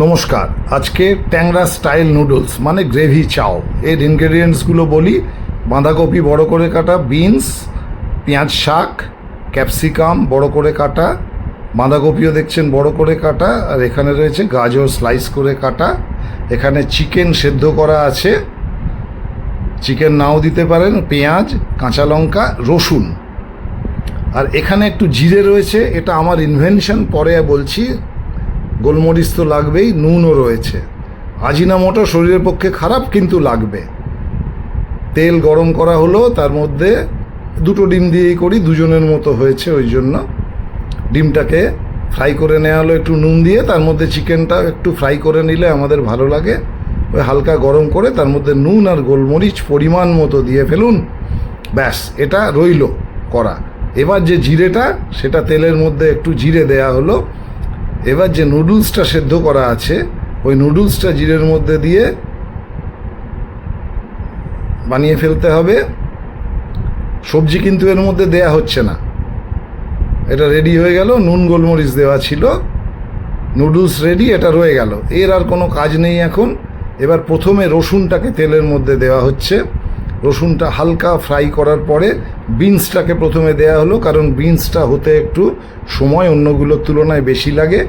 নমস্কার। আজকে ট্যাংরা স্টাইল নুডলস মানে গ্রেভি চাও এর ইনগ্রেডিয়েন্টসগুলো বলি। বাঁধাকপি বড় করে কাটা, বিনস, পেঁয়াজ শাক, ক্যাপসিকাম বড় করে কাটা, বাঁধাকপিও দেখছেন বড় করে কাটা, আর এখানে রয়েছে গাজর স্লাইস করে কাটা। এখানে চিকেন সেদ্ধ করা আছে, চিকেন নাও দিতে পারেন, পেঁয়াজ, কাঁচা লঙ্কা, রসুন, আর এখানে একটু জিরে রয়েছে, এটা আমার ইনভেনশন, পরে বলছি। গোলমরিচ তো লাগবেই, নুনও রয়েছে। আজিনামোটো শরীরের পক্ষে খারাপ, কিন্তু লাগবে। তেল গরম করা হলো, তার মধ্যে দুটো ডিম দিয়েই করি, দুজনের মতো হয়েছে ওই জন্য। ডিমটাকে ফ্রাই করে নেওয়া হলো একটু নুন দিয়ে, তার মধ্যে চিকেনটা একটু ফ্রাই করে নিলে আমাদের ভালো লাগে। ওই হালকা গরম করে তার মধ্যে নুন আর গোলমরিচ পরিমাণ মতো দিয়ে ফেলুন, ব্যাস এটা রইল করা। এবার যে জিরেটা, সেটা তেলের মধ্যে একটু জিরে দেয়া হলো। এবার যে নুডলসটা সেদ্ধ করা আছে, ওই নুডলসটা জিরের মধ্যে দিয়ে বানিয়ে ফেলতে হবে। সবজি কিন্তু এর মধ্যে দেয়া হচ্ছে না, এটা রেডি হয়ে গেল। নুন গোলমরিচ দেওয়া ছিল, নুডলস রেডি, এটা রয়ে গেল। এর আর কোনো কাজ নেই এখন। এবার প্রথমে রসুনটাকে তেলের মধ্যে দেওয়া হচ্ছে। রসুনটা হালকা ফ্রাই করার পরে বিনসটাকে প্রথমে দেয়া হলো, কারণ বিনসটা হতে একটু সময় অন্যগুলোর তুলনায় বেশি লাগে।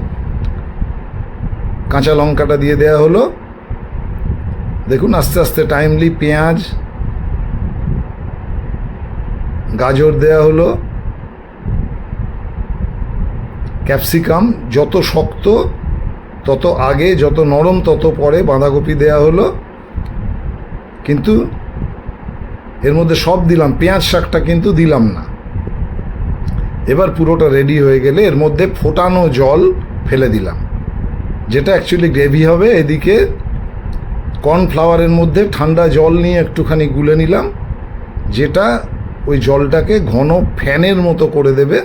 কাঁচা লঙ্কাটা দিয়ে দেয়া হলো, দেখুন আস্তে আস্তে টাইমলি। পেঁয়াজ, গাজর দেয়া হলো, ক্যাপসিকাম যত শক্ত তত আগে, যত নরম তত পরে। বাঁধাকপি দেয়া হলো, কিন্তু এর মধ্যে সব দিলাম, পেঁয়াজ শাকটা কিন্তু দিলাম না। এবার পুরোটা রেডি হয়ে গেলে এর মধ্যে ফোটানো জল ফেলে দিলাম, যেটা অ্যাকচুয়ালি গ্রেভি হবে। এদিকে কর্নফ্লাওয়ারের মধ্যে ঠান্ডা জল নিয়ে একটুখানি গুলে নিলাম, যেটা ওই জলটাকে ঘন ফ্যানের মতো করে দেবে,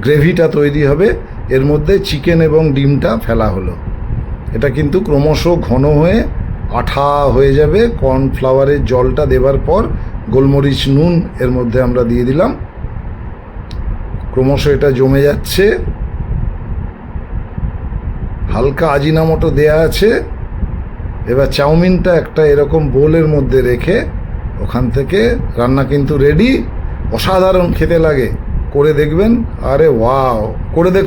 গ্রেভিটা তৈরি হবে। এর মধ্যে চিকেন এবং ডিমটা ফেলা হলো, এটা কিন্তু ক্রমশ ঘন হয়ে আঠা হয়ে যাবে। কর্নফ্লাওয়ারের জলটা দেবার পর গোলমরিচ, নুন এর মধ্যে আমরা দিয়ে দিলাম, ক্রমশ এটা জমে যাচ্ছে। হালকা আজিনামোটো দেয়া আছে। এবার চাউমিনটা একটা এরকম বোলের মধ্যে রেখে ওখান থেকে রান্না কিন্তু রেডি। অসাধারণ খেতে লাগে, করে দেখবেন। আরে ওয়াও, করে দেখ।